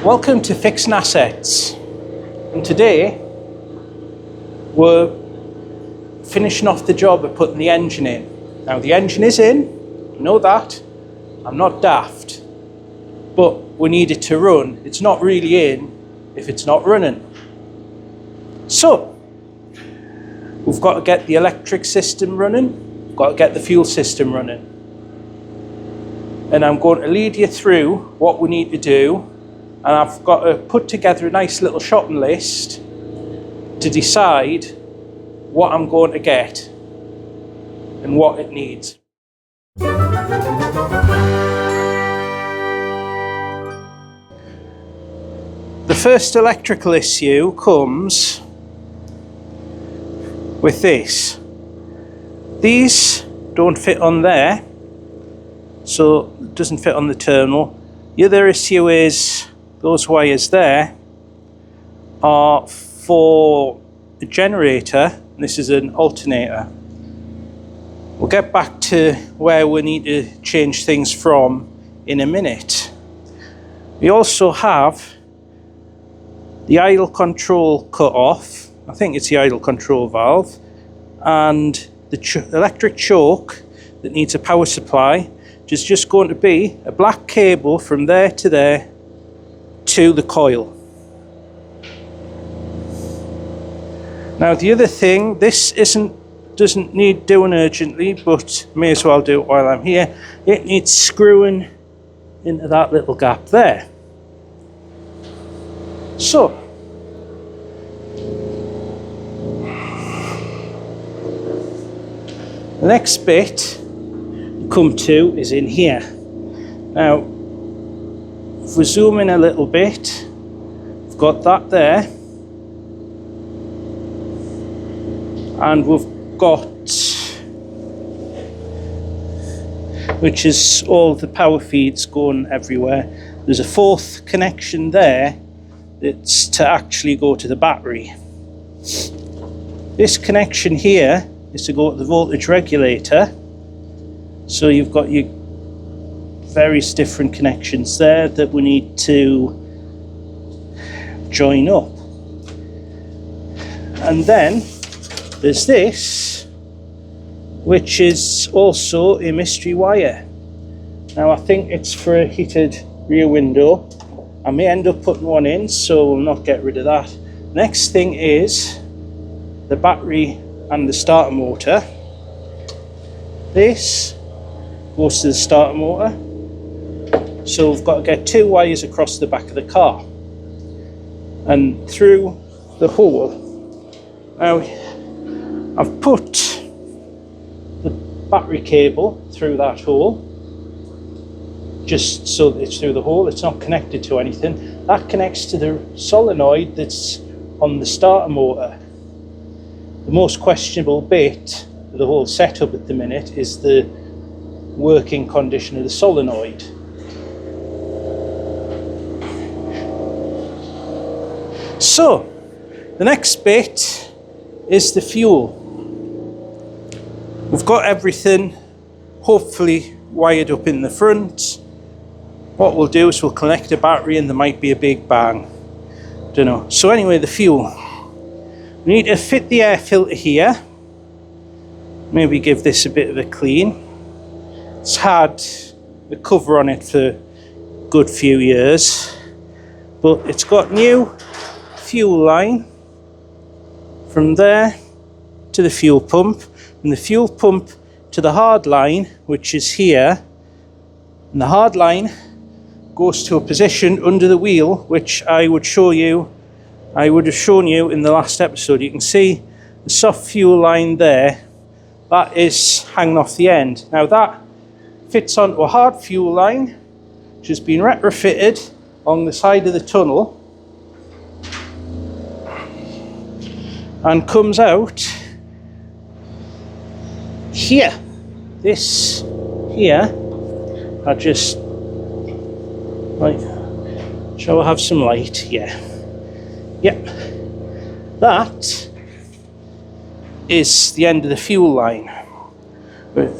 Welcome to Fixing Assets, and today we're finishing off the job of putting the engine in. Now the engine is in, you know that, I'm not daft, but we need it to run. It's not really in if it's not running. So, we've got to get the electric system running, we've got to get the fuel system running. And I'm going to lead you through what we need to do. And I've got to put together a nice little shopping list to decide what I'm going to get and what it needs. The first electrical issue comes with this. These don't fit on there, so it doesn't fit on the terminal. The other issue is those wires there are for a generator, and this is an alternator. We'll get back to where we need to change things from in a minute. We also have the idle control cut off, I think it's the idle control valve, and the electric choke that needs a power supply, which is just going to be a black cable from there to there to the coil. Now the other thing, this doesn't need doing urgently, but may as well do it while I'm here. It needs screwing into that little gap there. So the next bit you come to is in here. Now if we zoom in a little bit, we've got that there, and we've got, which is all the power feeds going everywhere. There's a fourth connection there that's to actually go to the battery. This connection here is to go to the voltage regulator, so you've got your various different connections there that we need to join up. And then there's this, which is also a mystery wire. Now I think it's for a heated rear window. I may end up putting one in, so we'll not get rid of that. Next thing is the battery and the starter motor. This goes to the starter motor. So we've got to get two wires across the back of the car and through the hole. Now I've put the battery cable through that hole, just so that it's through the hole, it's not connected to anything. That connects to the solenoid that's on the starter motor. The most questionable bit of the whole setup at the minute is the working condition of the solenoid. So, the next bit is the fuel. We've got everything hopefully wired up in the front. What we'll do is we'll connect a battery and there might be a big bang. Don't know. So anyway, the fuel. We need to fit the air filter here. Maybe give this a bit of a clean. It's had the cover on it for a good few years, but it's got new fuel line from there to the fuel pump, and the fuel pump to the hard line, which is here, and the hard line goes to a position under the wheel, which I would have shown you in the last episode. You can see the soft fuel line there, that is hanging off the end. Now that fits onto a hard fuel line which has been retrofitted on the side of the tunnel and comes out here. This here, I just, right, shall I have some light? Yeah. Yep. That is the end of the fuel line. But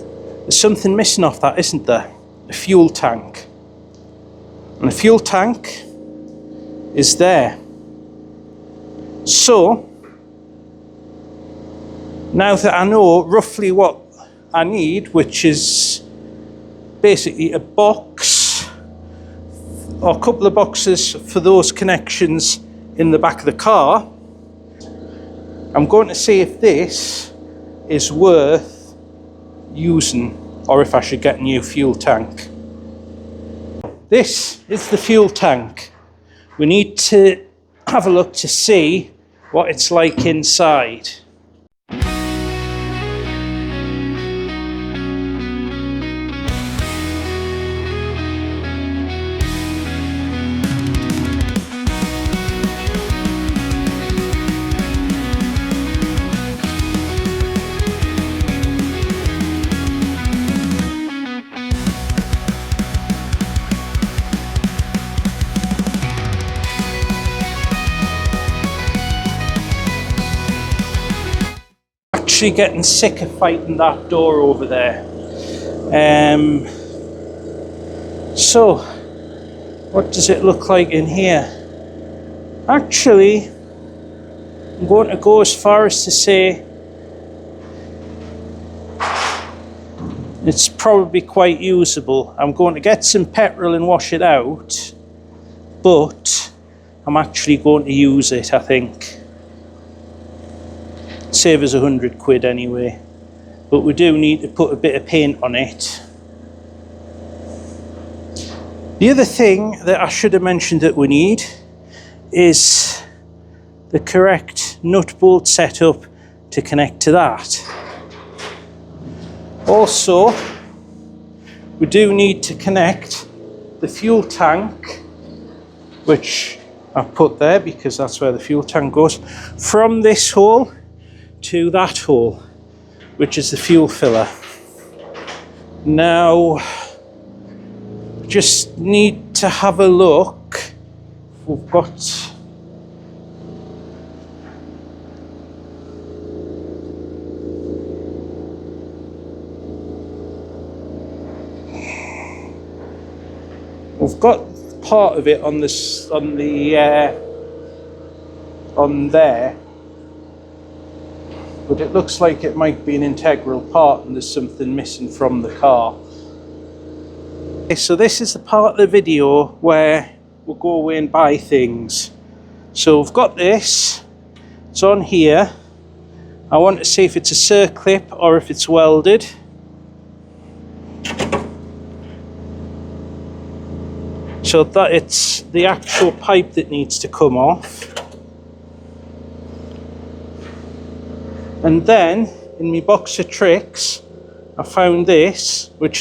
there's something missing off that, isn't there? A fuel tank. And a fuel tank is there. So now that I know roughly what I need, which is basically a box or a couple of boxes for those connections in the back of the car, I'm going to see if this is worth using or if I should get a new fuel tank. This is the fuel tank. We need to have a look to see what it's like inside. Actually getting sick of fighting that door over there. So what does it look like in here? Actually, I'm going to go as far as to say it's probably quite usable. I'm going to get some petrol and wash it out, but I'm actually going to use it, I think. Save us £100 anyway, but we do need to put a bit of paint on it. The other thing that I should have mentioned that we need is the correct nut bolt setup to connect to that. Also, we do need to connect the fuel tank, which I've put there because that's where the fuel tank goes, from this hole to that hole, which is the fuel filler. Now, just need to have a look. We've got part of it on this on there, but it looks like it might be an integral part and there's something missing from the car. Okay, so this is the part of the video where we'll go away and buy things. So we've got this, it's on here. I want to see if it's a circlip or if it's welded. So that it's the actual pipe that needs to come off. And then in my box of tricks, I found this, which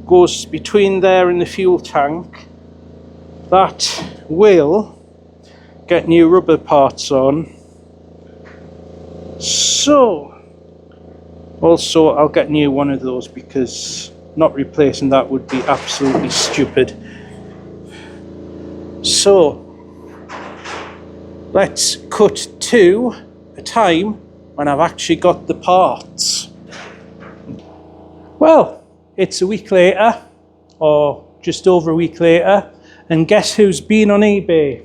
goes between there and the fuel tank. That will get new rubber parts on. So, also I'll get a new one of those because not replacing that would be absolutely stupid. So, let's cut to a time when I've actually got the parts. Well, it's a week later, or just over a week later, and guess who's been on eBay?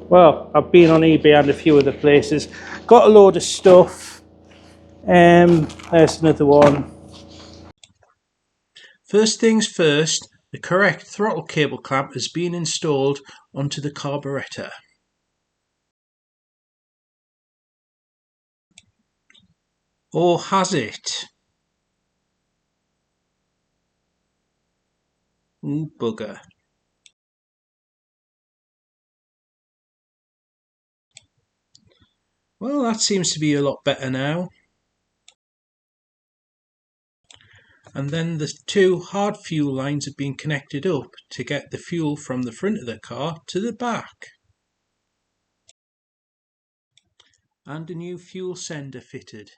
Well, I've been on eBay and a few other places. Got a load of stuff. There's another one. First things first, the correct throttle cable clamp has been installed onto the carburettor. Or has it? Ooh, bugger. Well, that seems to be a lot better now. And then the two hard fuel lines have been connected up to get the fuel from the front of the car to the back. And a new fuel sender fitted.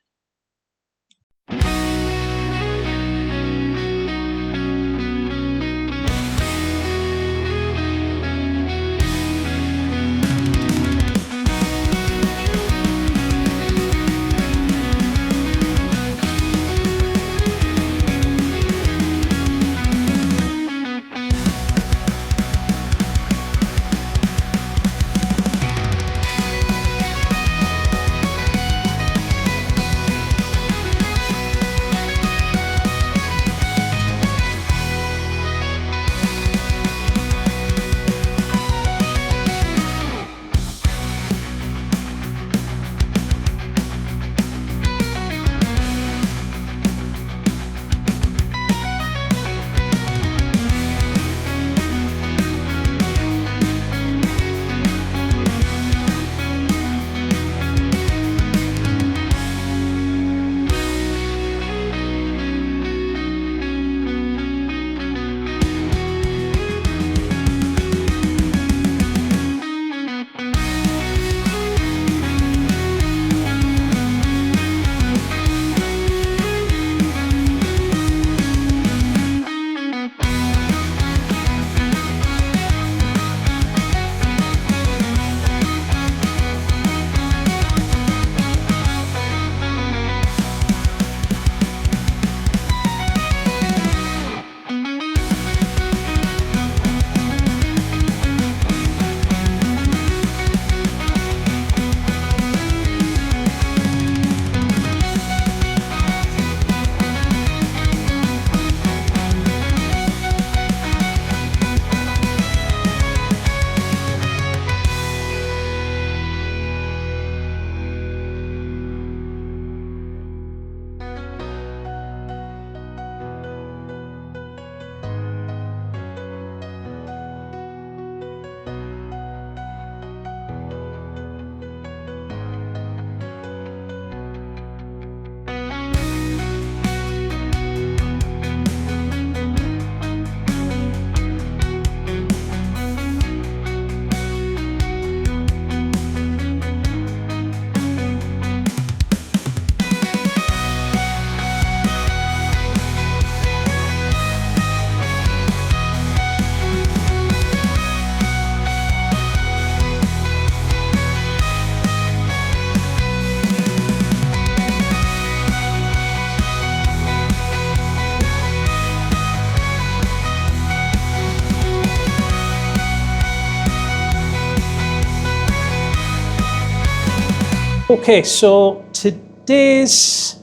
Okay, so today's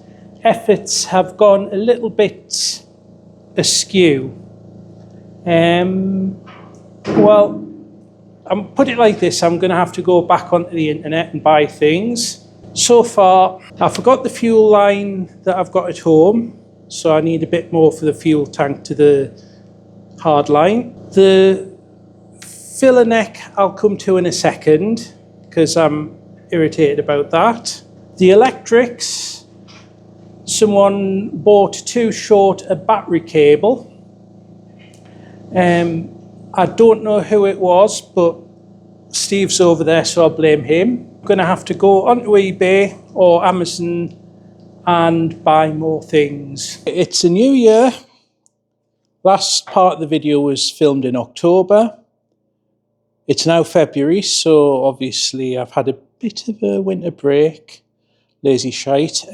efforts have gone a little bit askew. Well, I'm put it like this, I'm going to have to go back onto the internet and buy things. So far, I forgot the fuel line that I've got at home, so I need a bit more for the fuel tank to the hard line. The filler neck I'll come to in a second, because I'm irritated about that. The electrics, someone bought too short a battery cable. I don't know who it was, but Steve's over there, so I'll blame him. I'm going to have to go onto eBay or Amazon and buy more things. It's a new year. Last part of the video was filmed in October. It's now February, so obviously I've had a bit of a winter break. Lazy shite.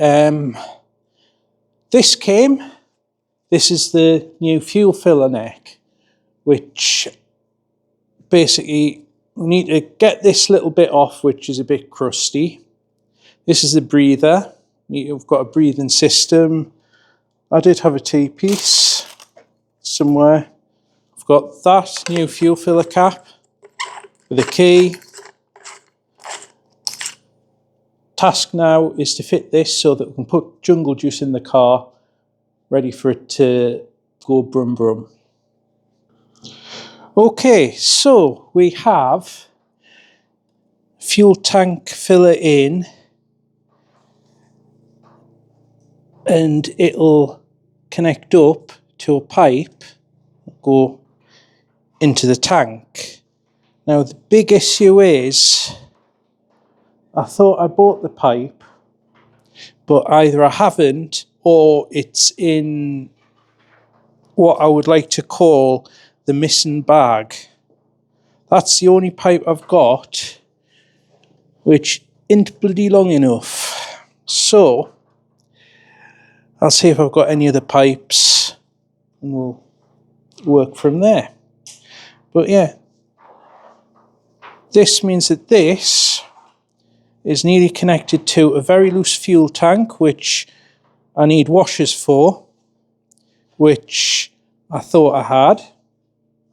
This is the new fuel filler neck, which basically we need to get this little bit off, which is a bit crusty. This is the breather. You've got a breathing system. I did have a T-piece somewhere. I've got that new fuel filler cap with a key. Task now is to fit this so that we can put jungle juice in the car, ready for it to go brum brum. Okay, so we have fuel tank filler in, and it'll connect up to a pipe, go into the tank. Now the big issue is, I thought I bought the pipe, but either I haven't or it's in what I would like to call the missing bag. That's the only pipe I've got, which isn't bloody long enough. So I'll see if I've got any other pipes and we'll work from there. But yeah, this means that this is nearly connected to a very loose fuel tank, which I need washers for, which I thought I had.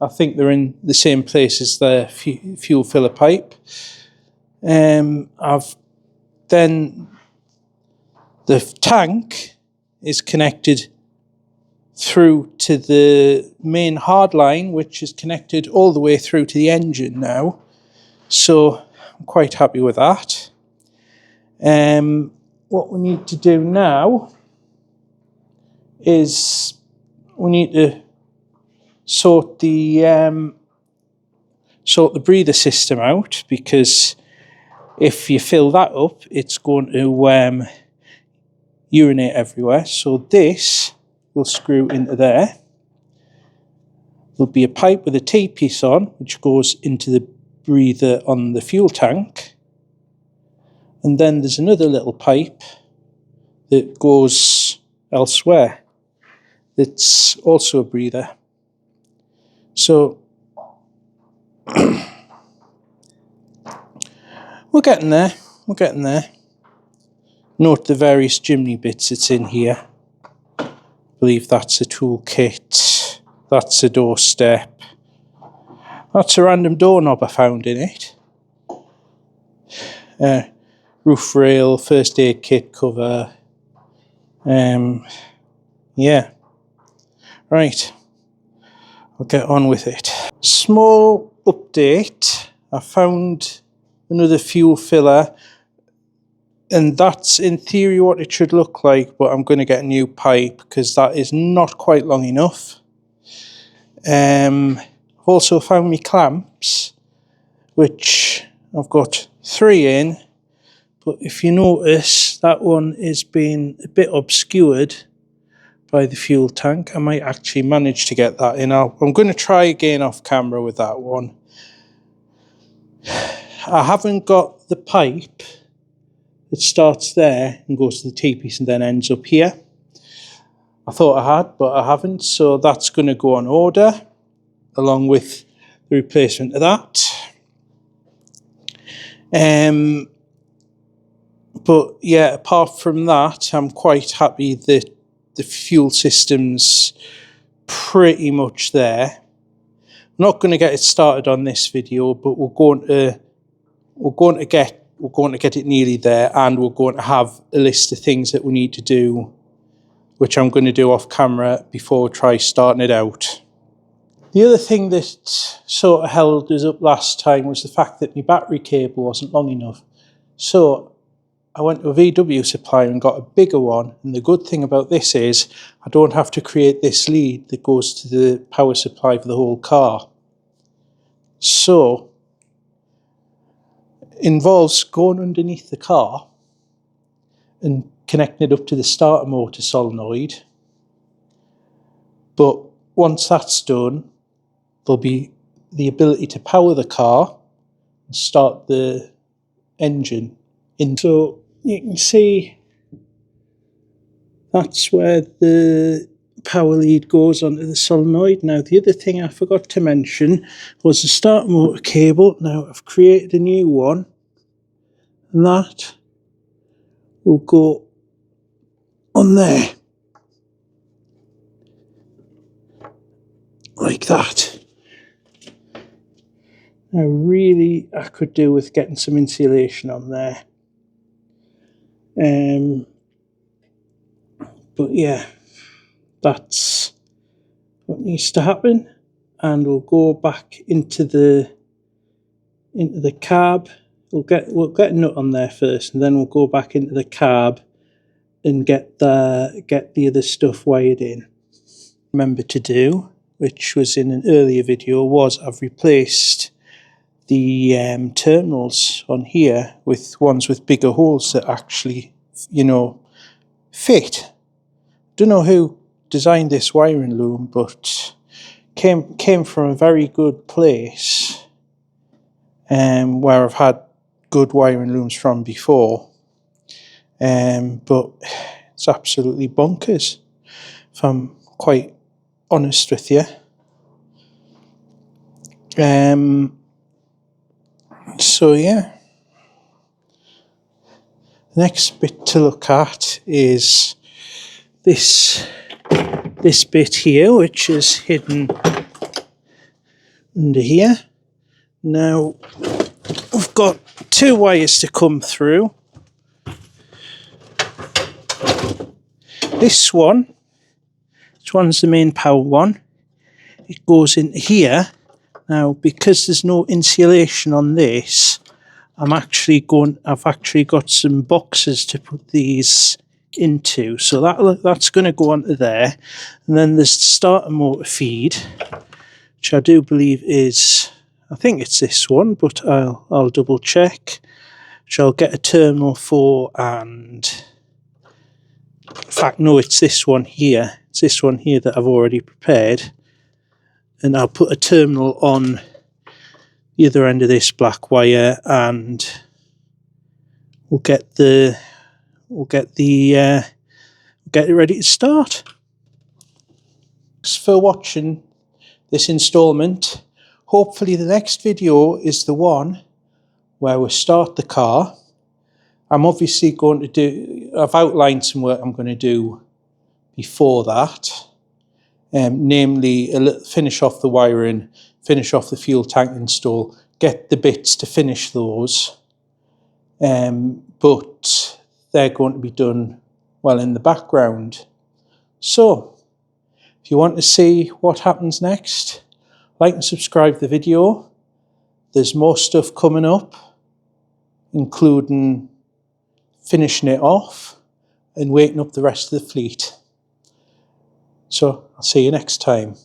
I think they're in the same place as the fuel filler pipe. I've then the tank is connected through to the main hard line, which is connected all the way through to the engine now. So I'm quite happy with that. What we need to do now is we need to sort the breather system out, because if you fill that up, it's going to urinate everywhere. So this will screw into there. There'll be a pipe with a T-piece on, which goes into the breather on the fuel tank. And then there's another little pipe that goes elsewhere. That's also a breather. So we're getting there. We're getting there. Note the various chimney bits that's in here. I believe that's a toolkit. That's a doorstep. That's a random doorknob I found in it. Roof rail, first aid kit cover. Yeah. Right. I'll get on with it. Small update. I found another fuel filler, and that's in theory what it should look like, but I'm going to get a new pipe because that is not quite long enough. I've also found my clamps, which I've got 3 in, but if you notice, that one is being a bit obscured by the fuel tank. I might actually manage to get that in. I'm going to try again off camera with that one. I haven't got the pipe that starts there and goes to the T-piece and then ends up here. I thought I had, but I haven't, so that's going to go on order along with the replacement of that. But yeah, apart from that, I'm quite happy that the fuel system's pretty much there. I'm not going to get it started on this video, but we're going to get it nearly there, and we're going to have a list of things that we need to do, which I'm going to do off camera before we try starting it out. The other thing that sort of held us up last time was the fact that my battery cable wasn't long enough. So I went to a VW supplier and got a bigger one, and the good thing about this is I don't have to create this lead that goes to the power supply for the whole car. So it involves going underneath the car and connecting it up to the starter motor solenoid. But once that's done, there'll be the ability to power the car and start the engine in. So you can see that's where the power lead goes onto the solenoid. Now, the other thing I forgot to mention was the starter motor cable. Now, I've created a new one, and that will go on there, like that. Now, really, I could do with getting some insulation on there. But yeah, that's what needs to happen, and we'll go back into the carb. We'll get a nut on there first, and then we'll go back into the carb and get the other stuff wired in. Remember to do, which was in an earlier video, was I've replaced the terminals on here with ones with bigger holes that actually, fit. Don't know who designed this wiring loom, but came from a very good place, where I've had good wiring looms from before, but it's absolutely bonkers, if I'm quite honest with you. So yeah, the next bit to look at is this bit here, which is hidden under here. Now, we've got two wires to come through. This one's the main power one. It goes into here. Now, because there's no insulation on this, I've actually got some boxes to put these into. So that's going to go onto there. And then there's the starter motor feed, which I do believe is, I think it's this one, but I'll double check, which I'll get a terminal for. And in fact, no, it's this one here. It's this one here that I've already prepared. And I'll put a terminal on the other end of this black wire, and we'll get it ready to start. Thanks for watching this installment. Hopefully the next video is the one where we start the car. I'm obviously going to I've outlined some work I'm going to do before that. Namely, finish off the wiring, finish off the fuel tank install, get the bits to finish those. But they're going to be done well in the background. So, if you want to see what happens next, like and subscribe to the video. There's more stuff coming up, including finishing it off and waking up the rest of the fleet. So, I'll see you next time.